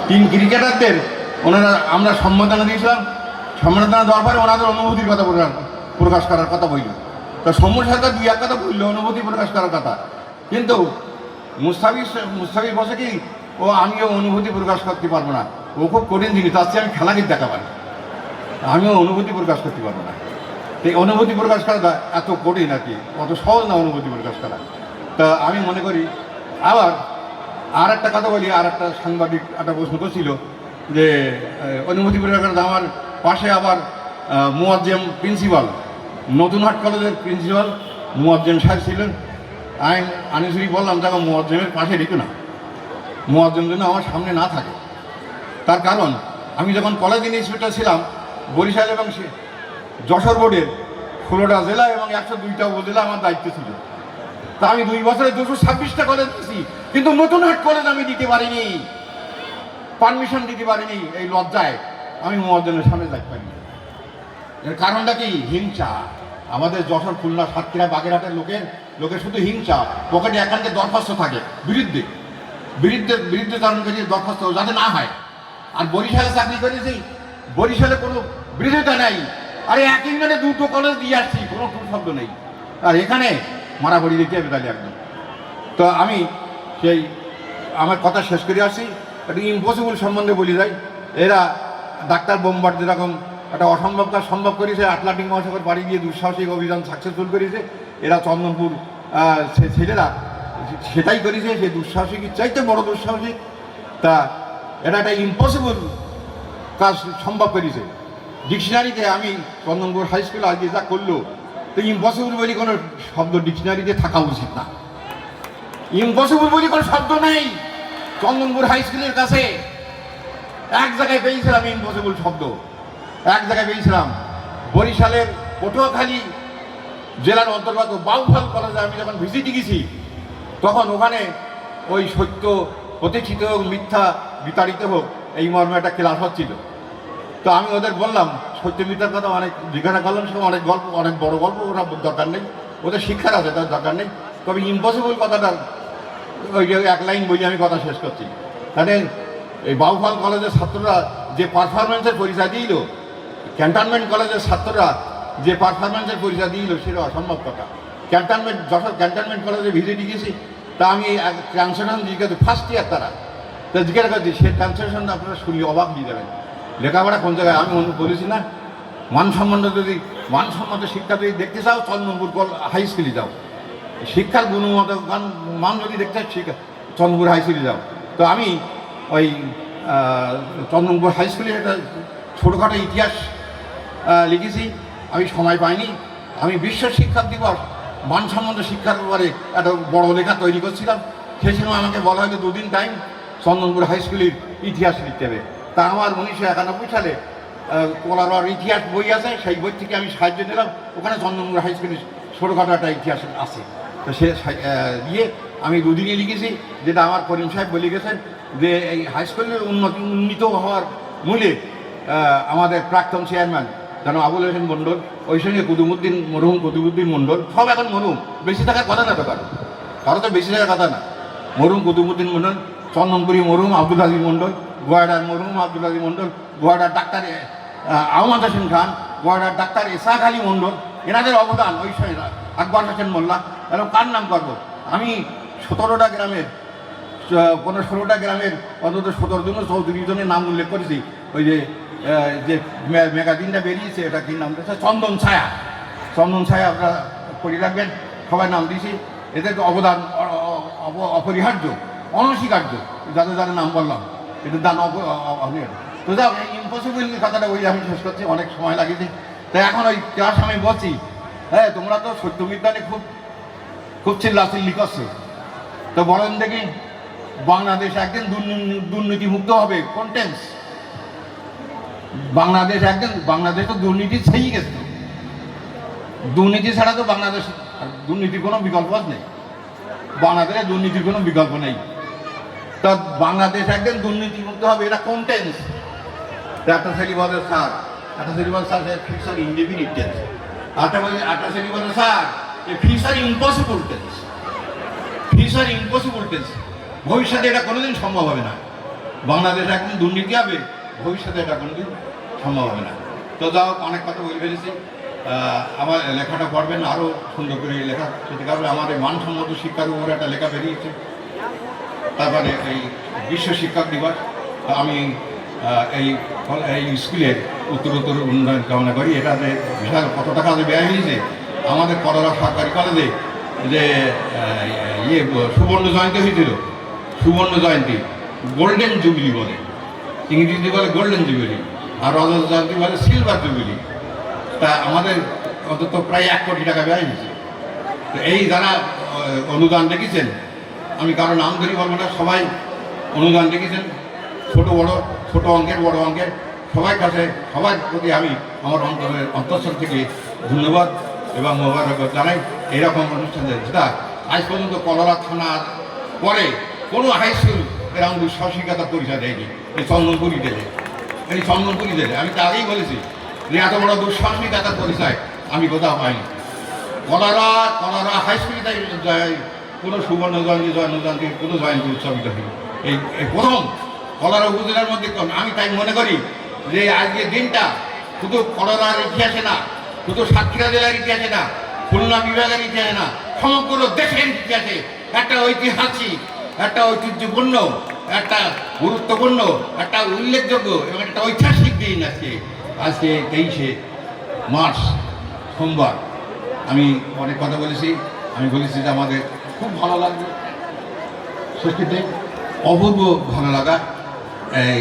তিন ক্রিকেটারদের ওনারা আমরা সম্মাননা দিয়েছিলাম। সম্মাননা দেওয়ার পরে ওনাদের অনুভূতির কথা প্রকাশ করার কথা বলল। তো সৌম্য সরকার দুই এক কথা বললো অনুভূতি প্রকাশ করার কথা, কিন্তু মুস্তাফিজ বসে কি ও আমিও অনুভূতি প্রকাশ করতে পারবো না, ও খুব কঠিন জিনিস, তার চেয়ে আমি খেলা কিন্তু দেখা পারি, আমিও অনুভূতি প্রকাশ করতে পারবো না। এই অনুভূতি প্রকাশ করাটা এত কঠিন আর কি, অত সহজ না অনুভূতি প্রকাশ করা। তা আমি মনে করি আবার আর একটা কথা বলি, আর একটা সাংবাদিক একটা প্রশ্ন করছিল যে অনুভূতি প্রকাশ করা, আমার পাশে আবার মুয়াজ্জেম প্রিন্সিপাল, নতুনহাট কলেজের প্রিন্সিপাল মুয়াজ্জেম সাহেব ছিলেন। আমি আনিসুরি বললাম দেখো মুয়াজ্জেমের পাশে রেখো না, মুয়াজ্জেম যেন আমার সামনে না থাকে। তার কারণ আমি যখন কলেজ ইন্সপেক্টর ছিলাম বরিশাল এবং যশোর বোর্ডের 16টা জেলা এবং 102টা উপজেলা আমার দায়িত্ব ছিল। তা আমি 2 বছরে 226টা কলেজ দিয়েছি, কিন্তু নতুনহাট কলেজ আমি দিতে পারিনি, পারমিশন দিতে পারিনি। এই লজ্জায় আমি মুয়াজ্জেমের সামনে যাইতে পারিনি। এর কারণটা কি? হিংসা। আমাদের যশোর, খুলনা, সাতক্ষীরা, বাগেরহাটের লোকের শুধু হিংসা, পকেটে একান্তে দরখাস্ত থাকে বিরুদ্ধে চারণকারী দরখাস্ত যাতে না হয়। আর বরিশালে চাকরি করেছি, বরিশালে কোনো বিরোধিতা নেই, আরে এক ইংল্যান্ডে 2টো কলেজ দিয়ে আসছি, কোনো টুর শব্দ নেই, আর এখানে মারামারি দিতে হবে তাহলে একদম। তো আমি সেই আমার কথা শেষ করে আসছি, একটা ইম্পসিবল সম্বন্ধে বলি যাই। এরা ডাক্তার বোমবার্ড যেরকম একটা অসম্ভব কাজ সম্ভব করেছে, আটলান্টিক মহাসাগর পাড়ি দিয়ে দুঃসাহসিক অভিযান সাকসেসফুল করেছে, এরা চন্দনপুর ছেলেরা সেটাই করেছে, সে দুঃসাহসিক চাইতে বড় দুঃসাহসিক। তা এটা একটা ইম্পসিবল কাজ সম্ভব করেছে। ডিকশনারিতে আমি চন্দনপুর হাই স্কুল আজকে যা করলো, তো ইম্পসিবল বলি কোনো শব্দ ডিকশনারিতে থাকা উচিত না, ইম্পসিবল বলি কোনো শব্দ নেই। চন্দনপুর হাই স্কুলের কাছে এক জায়গায় পেয়েছিলাম ইম্পসিবল শব্দ, এক জায়গায় পেয়েছিলাম বরিশালের পটুয়াখালী জেলার অন্তর্গত বাউফল কলেজে আমি যখন ভিজিটে গেছি, তখন ওখানে ওই সত্য প্রতিষ্ঠিত হোক, মিথ্যা বিতাড়িত হোক, এই মর্মে একটা ক্লাস হচ্ছিল। তো আমি ওদের বললাম সত্য মিথ্যার কথা অনেক জিজ্ঞাসা করলাম, সে অনেক গল্প, অনেক বড় গল্প, ওরা দরকার নেই, ওদের শিক্ষার আছে, তার দরকার নেই। তবে ইম্পসিবল কথাটা ওই যে এক লাইন বই আমি কথা শেষ করছি। তাহলে এই বাউফল কলেজের ছাত্ররা যে পারফরমেন্সের পরিচয় দিল, ক্যান্টনমেন্ট কলেজের ছাত্ররা যে পারফরমেন্সের পরিচয় দিল, সেটা অসম্ভব কথা। যশোর ক্যান্টনমেন্ট কলেজে ভিজিটে গেছি, তা আমি ট্রান্সলেশন জিজ্ঞাসা, ফার্স্ট ইয়ার তারা, তা জিজ্ঞাসা করছি, সে ট্রান্সলেশনটা আপনারা শুনলে অবাক দিয়ে যাবেন। লেখাপড়া কোন জায়গায় আমি বলেছি না, মানসম্মত শিক্ষা যদি দেখতে চাও চন্দনপুর হাই স্কুলে যাও, শিক্ষার গুণগত মান যদি দেখতে চাও চন্দনপুর হাই স্কুলে যাও। তো আমি ওই চন্দনপুর হাই স্কুলে একটা ছোটোখাটো ইতিহাস লিখেছি, আমি সময় পাইনি। আমি বিশ্ব শিক্ষা দিবস মানসম্মত শিক্ষার ব্যাপারে একটা বড় লেখা তৈরি করছিলাম, সেই সময় আমাকে বলা হয়তো 2 দিন টাইম চন্দনপুর হাই স্কুলের ইতিহাস লিখতে হবে। তা আমার 1991 সালে কলার ইতিহাস বই আছে, সেই বই থেকে আমি সাহায্য নিলাম, ওখানে চন্দনপুর হাই স্কুলের ছোটোখাটো একটা ইতিহাস আছে। তো সে দিয়ে আমি 2 দিনই লিখেছি, যেটা আমার করিম সাহেব বলে গেছেন যে এই হাই স্কুলের উন্নীত হওয়ার মূলে আমাদের প্রাক্তন চেয়ারম্যান যেন আবুল হোসেন মণ্ডল, ওই সঙ্গে মরহুম কুতুবুদ্দিন মণ্ডল, সব এখন মরহুম, বেশি থাকার কথা না, তো কারো তো বেশি থাকার কথা না। মরহুম কুতুবুদ্দিন মণ্ডল, চন্দনপুরি মরহুম আব্দুল আজিজ মণ্ডল, গোয়াডার মরহুম আব্দুল আজিজ মণ্ডল, গোয়াডার ডাক্তার আহমদ হোসেন খান, গোয়াডার ডাক্তার ইসাক আলী মণ্ডল, এনাদের অবদান ওই সময়, আকবর হোসেন মোল্লা, এরকম কার নাম করবো? আমি 17টা গ্রামের 16টা গ্রামের অন্তত 17 জন 34 জনের নাম উল্লেখ করেছি। ওই যে ম্যাগাজিনটা বেরিয়েছে, এটা কি নাম দিয়েছে, চন্দন ছায়া, আপনারা পড়ে রাখবেন, সবাই নাম দিয়েছি। এদের অবদান অপরিহার্য, অনস্বীকার্য, যাদের নাম বললাম, এদের দান অপরিহার্য। তো যাও, এই ইম্পসিবল কথাটা ওই আমি শেষ করছি, অনেক সময় লাগিয়েছি। তাই এখন ওই ক্লাস আমি বলছি, হ্যাঁ তোমরা তো সত্যবিজ্ঞানে খুব চিল্লাচিল্লি করছো, তো বলেন দেখি বাংলাদেশ একদিন দুর্নীতিমুক্ত হবে কোন টেন্স? বাংলাদেশ তো দুর্নীতি ছেই গেছে, দুর্নীতি ছাড়া তো বাংলাদেশ, দুর্নীতির কোনো বিকল্প নেই, বাংলাদেশে দুর্নীতির কোনো বিকল্প নেই। তা বাংলাদেশ একদিন দুর্নীতিমুক্ত হবে, এটা কোন টেন্স? একটা ছেলে বলে স্যার, ফিউচার ইনডেফিনিট টেন্স, একটা ছেলে বলে স্যার ফিউচার ইম্পসিবল টেন্স, ভবিষ্যতে এটা কোনোদিন সম্ভব হবে না। বাংলাদেশে এখন দুর্নীতি হবে, ভবিষ্যতে এটা কোনোদিন সম্ভব হবে না। তো যাও, অনেক কথা বলে ফেলেছি। আমার লেখাটা পড়বেন, আরও সুন্দর করে লেখা শেখা হবে। আমাদের মানসম্মত শিক্ষার উপরে একটা লেখা বেরিয়েছে। তারপরে এই বিশ্ব শিক্ষক দিবস, আমি এই স্কুলের উত্তরোত্তর উন্নয়ন কামনা করি। এটাতে বিশাল কত টাকা ব্যয় হয়েছে। আমাদের করলা সরকারি কলেজে যে সুবর্ণ জয়ন্তী হয়েছিল, সুবর্ণ জয়ন্তী গোল্ডেন জুবিলি বলে, ইংরেজিতে বলে গোল্ডেন জুবিলি, আর রজত জয়ন্তী বলে সিলভার জুবিলি। তা আমাদের অন্তত প্রায় 1 কোটি টাকা ব্যয় হয়েছে। তো এই যারা অনুদান রেখেছেন, আমি কারো নাম ধরি বলবো না, সবাই অনুদান রেখেছেন, ছোট বড়, ছোট অঙ্কের বড় অঙ্কের, সবার কাছে, সবার প্রতি আমি আমার অন্তঃস্থল থেকে ধন্যবাদ এবং মোবারকবাদ জানাই। এইরকম অনুষ্ঠান যেটা আজ পর্যন্ত কলরা থানার পরে কোনো হাই স্কুল এরকম দুঃসাহসিকতার পরিচয় দেয়নি। এই চন্দনপুরি জেলে, এই চন্দনপুরি জেলে আমি তো আগেই বলেছি যে এত বড় দুঃসাহসিকতার পরিচয় আমি কোথাও পাইনি। কলরা হাই স্কুলে তাই কোনো সুবর্ণ জয়ন্তী, জয়ন্ত জয়ন্তী, কোনো জয়ন্তী উৎসবিত হয়নি। এই প্রথম কলরা উপজেলার মধ্যে। আমি তাই মনে করি যে আজকের দিনটা শুধু কলরার ইতিহাসে না, শুধু সাতক্ষীরা জেলার ইতিহাসে না, খুলনা বিভাগের ইতিহাসে না, সমগ্র দেশের ইতিহাসে একটা ঐতিহাসিক, একটা ঐতিহ্যপূর্ণ, একটা গুরুত্বপূর্ণ, একটা উল্লেখযোগ্য এবং একটা ঐতিহাসিক দিন আজকে 23শে মার্চ সোমবার। আমি অনেক কথা বলেছি। আমি বলেছি যে আমাদের খুব ভালো লাগবে, সত্যিতে অপূর্ব ভালো লাগা। এই